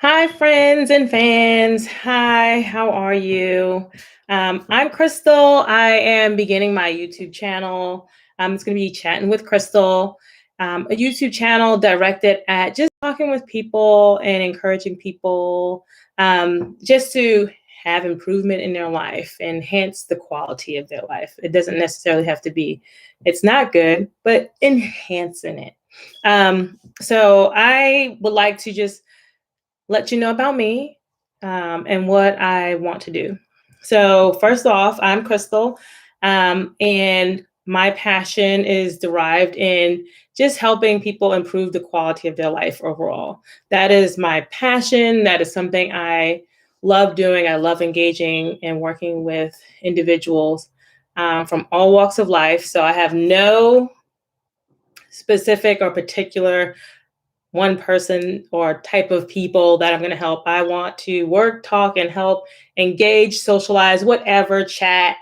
Hi, friends and fans. Hi, how are you? I'm Crystal. I am beginning my YouTube channel. It's going to be Chatting with Crystal, a YouTube channel directed at just talking with people and encouraging people just to have improvement in their life, enhance the quality of their life. It doesn't necessarily have to be, it's not good, but enhancing it. So I would like to just let you know about me and what I want to do. So, first off, I'm Crystal, and my passion is derived in just helping people improve the quality of their life overall. That is my passion. That is something I love doing. I love engaging and working with individuals from all walks of life. So, I have no specific or particular one person or type of people that I'm going to help. I want to work, talk, and help, engage, socialize, whatever, chat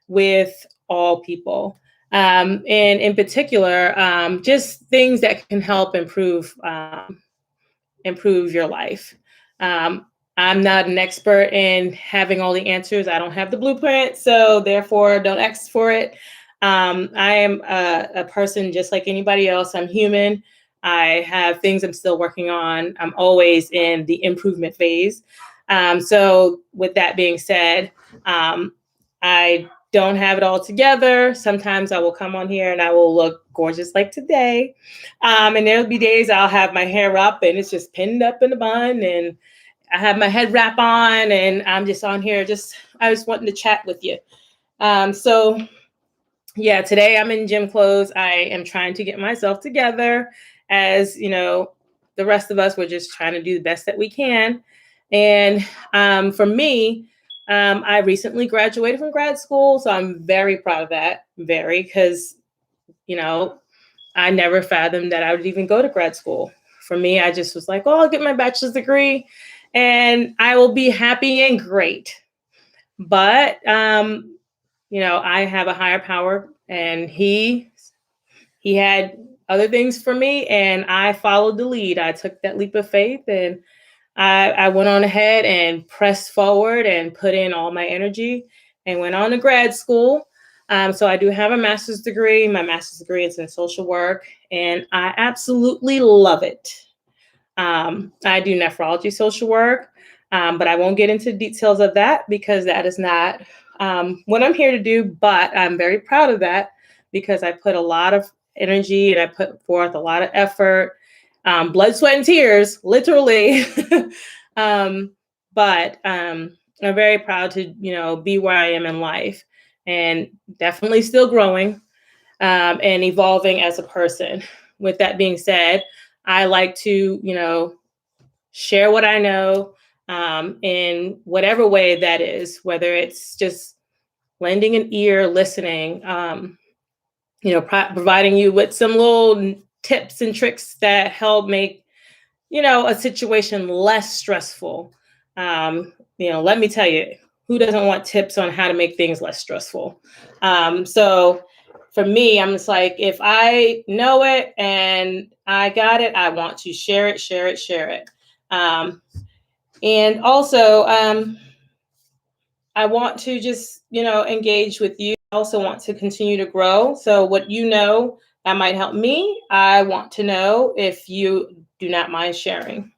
with all people. And in particular, just things that can help improve your life. Um, I'm not an expert in having all the answers. I don't have the blueprint, so therefore, don't ask for it. I am a person just like anybody else. I'm human. I have things I'm still working on. I'm always in the improvement phase. So, with that being said, I don't have it all together. Sometimes I will come on here and I will look gorgeous like today. And there'll be days I'll have my hair up and it's just pinned up in a bun and I have my head wrap on and I'm just on here. I was wanting to chat with you. So yeah, today I'm in gym clothes. I am trying to get myself together as, the rest of us, we're just trying to do the best that we can. And for me, I recently graduated from grad school. So I'm very proud of that. Very, because, you know, I never fathomed that I would even go to grad school. For me, I just was like, oh, I'll get my bachelor's degree and I will be happy and great. But I have a higher power and he had other things for me and I followed the lead. I took that leap of faith and I went on ahead and pressed forward and put in all my energy and went on to grad school. So I do have a master's degree. My master's degree is in social work, and I absolutely love it. I do nephrology social work, but I won't get into details of that because that is not what I'm here to do. But I'm very proud of that because I put a lot of energy and I put forth a lot of effort, blood, sweat, and tears, literally. um, but I'm very proud to, be where I am in life and definitely still growing and evolving as a person. With that being said, I like to, share what I know in whatever way that is, whether it's just lending an ear, listening, providing you with some little tips and tricks that help make, a situation less stressful. Let me tell you, who doesn't want tips on how to make things less stressful? So for me, I'm just like, if I know it and I got it, I want to share it, share it, share it. And also, I want to just, engage with you. I also want to continue to grow. So what that might help me, I want to know if you do not mind sharing.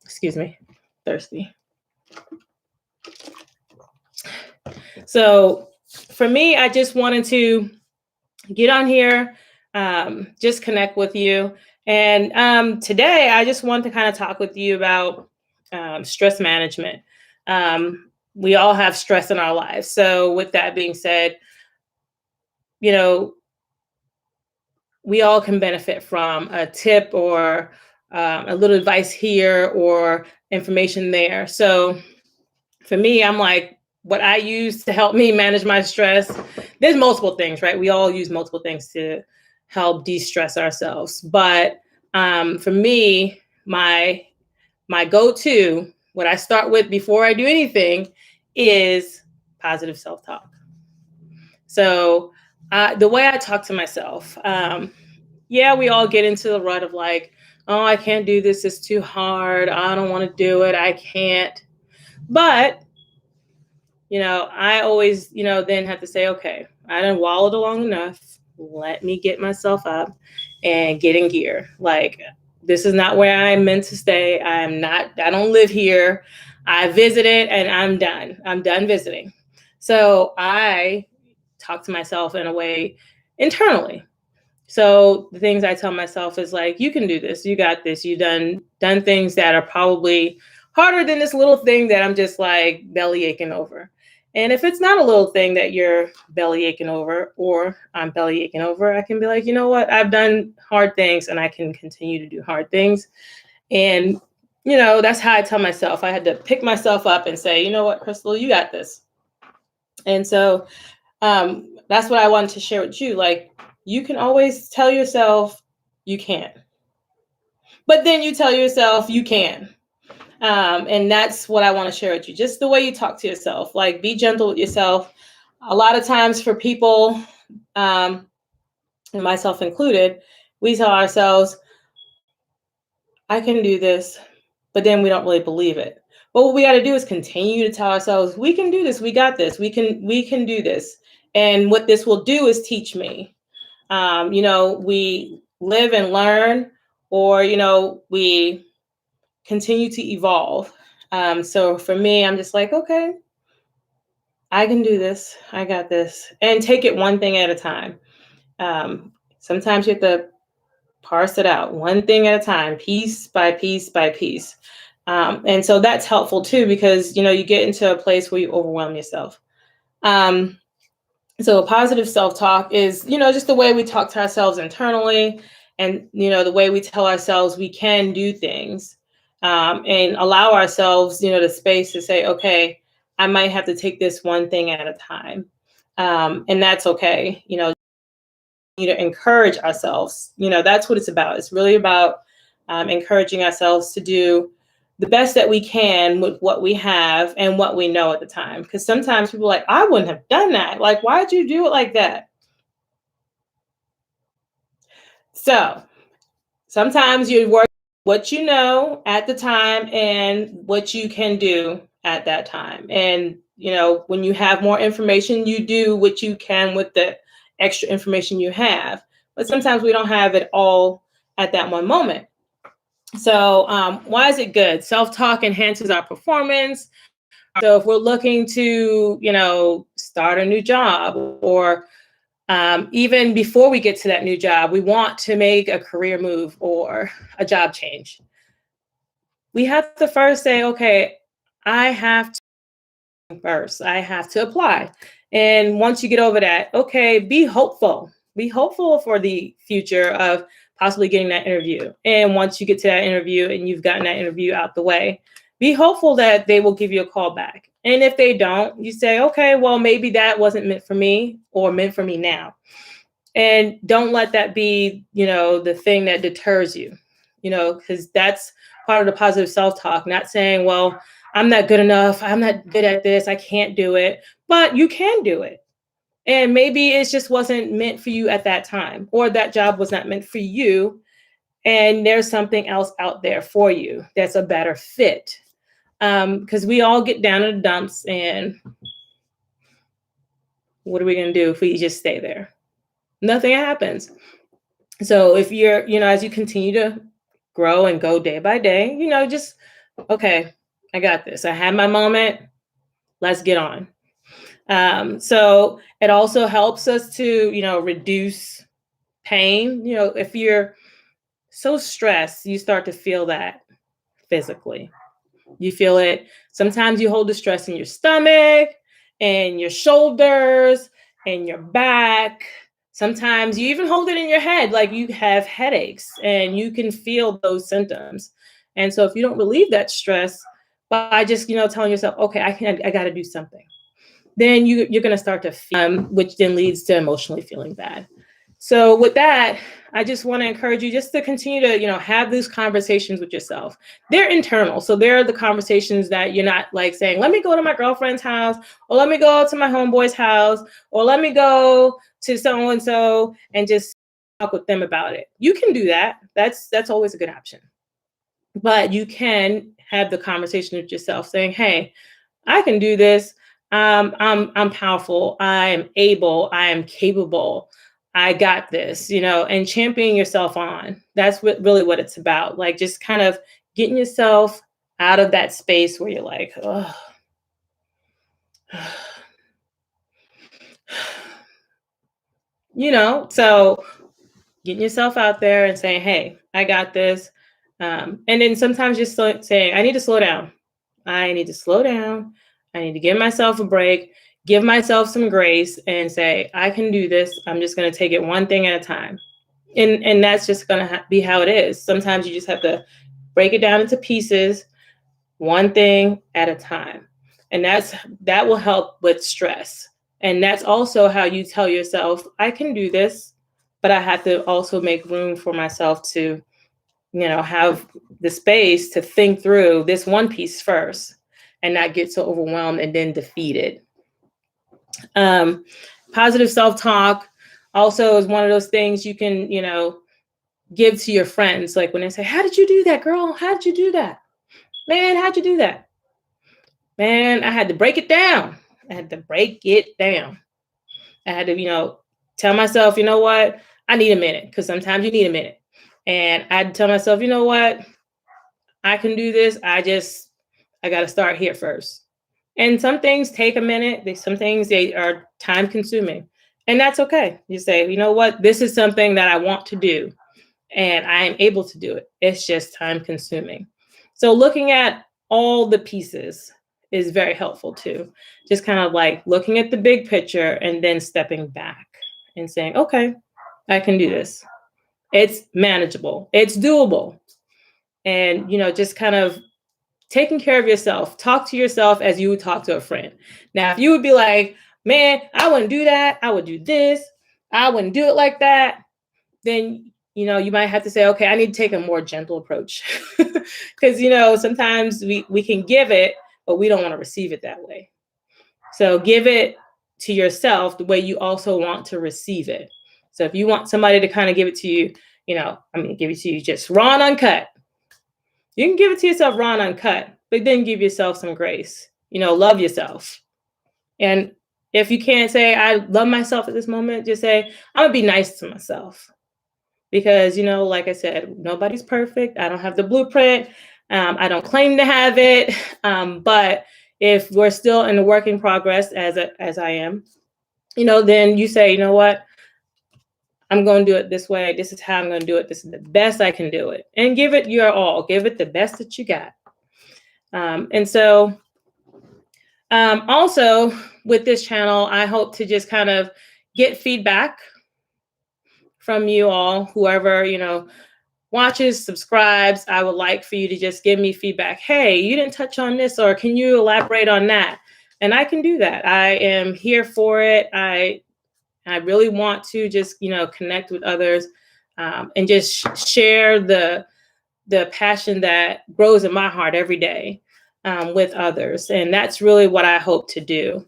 Excuse me, thirsty. So for me, I just wanted to get on here, just connect with you. And today, I just want to kind of talk with you about stress management. We all have stress in our lives. So, with that being said, you know, we all can benefit from a tip or a little advice here or information there. So, for me, I'm like, what I use to help me manage my stress, there's multiple things, right? We all use multiple things to help de-stress ourselves. But for me, my go-to, what I start with before I do anything is positive self-talk. So the way I talk to myself, yeah, we all get into the rut of like Oh, I can't do this. It's too hard. I don't want to do it. I can't. But I always, then have to say, okay, I done wallowed along enough. Let me get myself up and get in gear. Like, this is not where I'm meant to stay. I don't live here. I visited and I'm done. I'm done visiting. So I talk to myself in a way internally. So the things I tell myself is like, you can do this. You got this. You done things that are probably harder than this little thing that I'm just like belly aching over. And if it's not a little thing that you're belly aching over, or I'm belly aching over, I can be like, you know what? I've done hard things and I can continue to do hard things. And, that's how I tell myself. I had to pick myself up and say, you know what, Crystal, you got this. And so that's what I wanted to share with you. Like, you can always tell yourself you can't, but then you tell yourself you can. And that's what I want to share with you. Just the way you talk to yourself, like, be gentle with yourself. A lot of times for people, and myself included, we tell ourselves, I can do this, but then we don't really believe it. But what we got to do is continue to tell ourselves, we can do this. We got this. We can do this. And what this will do is teach me. We live and learn, or, we continue to evolve. So for me, I'm just like, okay, I can do this. I got this. And take it one thing at a time. Sometimes you have to parse it out one thing at a time, piece by piece by piece. And so that's helpful too, because, you get into a place where you overwhelm yourself. So positive self-talk is, just the way we talk to ourselves internally, and, the way we tell ourselves we can do things, and allow ourselves, the space to say, okay, I might have to take this one thing at a time. And that's okay. To encourage ourselves, that's what it's about. It's really about encouraging ourselves to do the best that we can with what we have and what we know at the time. Because sometimes people are like, I wouldn't have done that. Like, why'd you do it like that? So sometimes you work what you know at the time and what you can do at that time. And, when you have more information, you do what you can with the extra information you have. But sometimes we don't have it all at that one moment. So why is it good? Self-talk enhances our performance. So if we're looking to, start a new job, or even before we get to that new job, we want to make a career move or a job change, we have to first say, okay, I have I have to apply. And once you get over that, okay, be hopeful. Be hopeful for the future of possibly getting that interview. And once you get to that interview and you've gotten that interview out the way, be hopeful that they will give you a call back. And if they don't, you say, okay, well, maybe that wasn't meant for me, or meant for me now. And don't let that be, the thing that deters you, because that's part of the positive self-talk. Not saying, well, I'm not good enough. I'm not good at this. I can't do it. But you can do it. And maybe it just wasn't meant for you at that time, or that job was not meant for you. And there's something else out there for you that's a better fit. Because we all get down in the dumps, and what are we going to do if we just stay there? Nothing happens. So if you're, as you continue to grow and go day by day, just, okay, I got this. I had my moment. Let's get on. So it also helps us to, reduce pain. If you're so stressed, you start to feel that physically. You feel it. Sometimes you hold the stress in your stomach and your shoulders and your back. Sometimes you even hold it in your head, like you have headaches, and you can feel those symptoms. And so if you don't relieve that stress by just, telling yourself, okay, I got to do something, then you're going to start to feel, which then leads to emotionally feeling bad. So with that, I just want to encourage you just to continue to, have these conversations with yourself. They're internal. So they're the conversations that you're not like saying, let me go to my girlfriend's house, or let me go to my homeboy's house, or let me go to so-and-so and just talk with them about it. You can do that. That's always a good option. But you can have the conversation with yourself saying, hey, I can do this. I'm powerful. I am able. I am capable. I got this, and championing yourself on. That's really what it's about. Like just kind of getting yourself out of that space where you're like, oh, so getting yourself out there and saying, hey, I got this. And then sometimes just saying, I need to slow down. I need to slow down. I need to give myself a break, give myself some grace and say, I can do this. I'm just going to take it one thing at a time. And that's just going to be how it is. Sometimes you just have to break it down into pieces, one thing at a time. And that will help with stress. And that's also how you tell yourself, I can do this, but I have to also make room for myself to, have the space to think through this one piece first and not get so overwhelmed and then defeated. Positive self-talk also is one of those things you can, give to your friends. Like when they say, how did you do that, girl? How did you do that? Man, how'd you do that? Man, I had to break it down. I had to break it down. I had to, tell myself, you know what? I need a minute, because sometimes you need a minute. And I'd tell myself, you know what? I can do this. I got to start here first. And some things take a minute. Some things, they are time consuming. And that's okay. You say, you know what? This is something that I want to do. And I am able to do it. It's just time consuming. So looking at all the pieces is very helpful too. Just kind of like looking at the big picture and then stepping back and saying, okay, I can do this. It's manageable. It's doable. And, just kind of taking care of yourself. Talk to yourself as you would talk to a friend. Now, if you would be like, man, I wouldn't do that. I would do this. I wouldn't do it like that. Then, you might have to say, okay, I need to take a more gentle approach. Because, sometimes we can give it, but we don't want to receive it that way. So give it to yourself the way you also want to receive it. So if you want somebody to kind of give it to you, give it to you just raw and uncut. You can give it to yourself raw and uncut, but then give yourself some grace. Love yourself. And if you can't say, I love myself at this moment, just say, I'm going to be nice to myself. Because, like I said, nobody's perfect. I don't have the blueprint. I don't claim to have it. But if we're still in the work in progress, as I am, then you say, you know what? I'm going to do it this way. This is how I'm going to do it. This is the best I can do it. And give it your all. Give it the best that you got. And so also with this channel, I hope to just kind of get feedback from you all, whoever, watches, subscribes. I would like for you to just give me feedback. Hey, you didn't touch on this, or can you elaborate on that? And I can do that. I am here for it. I really want to just, connect with others and just share the passion that grows in my heart every day with others. And that's really what I hope to do.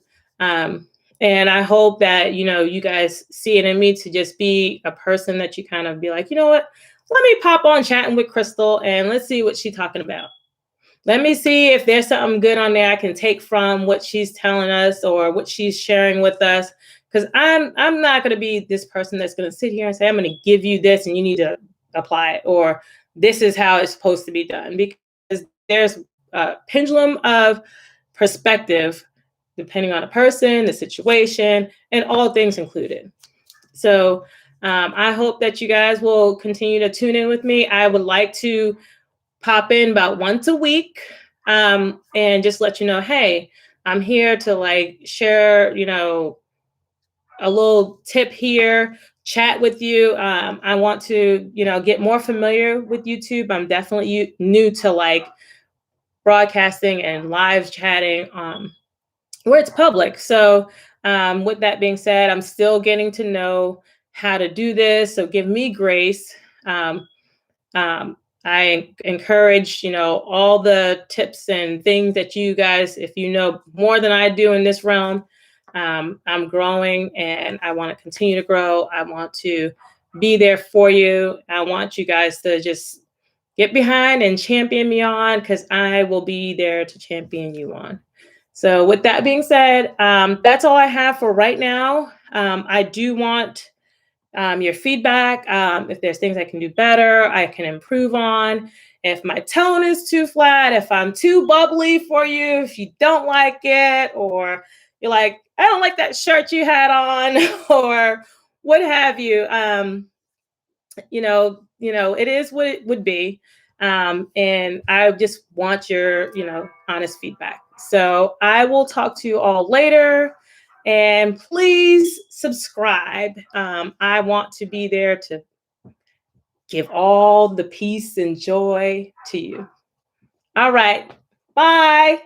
And I hope that, you guys see it in me to just be a person that you kind of be like, you know what? Let me pop on chatting with Crystal and let's see what she's talking about. Let me see if there's something good on there I can take from what she's telling us or what she's sharing with us. Because I'm not going to be this person that's going to sit here and say, I'm going to give you this and you need to apply it, or this is how it's supposed to be done. Because there's a pendulum of perspective depending on the person, the situation, and all things included. So I hope that you guys will continue to tune in with me. I would like to pop in about once a week and just let you know, hey, I'm here to like share, a little tip here, chat with you. I want to, get more familiar with YouTube. I'm definitely new to like broadcasting and live chatting where it's public. So with that being said, I'm still getting to know how to do this. So give me grace. I encourage, all the tips and things that you guys, if you know more than I do in this realm, I'm growing and I want to continue to grow. I want to be there for you. I want you guys to just get behind and champion me on, because I will be there to champion you on. So, with that being said, that's all I have for right now. I do want your feedback. If there's things I can do better, I can improve on. If my tone is too flat, if I'm too bubbly for you, if you don't like it, or you're like, I don't like that shirt you had on, or what have you. It is what it would be. And I just want your, honest feedback. So I will talk to you all later. And please subscribe. I want to be there to give all the peace and joy to you. All right. Bye.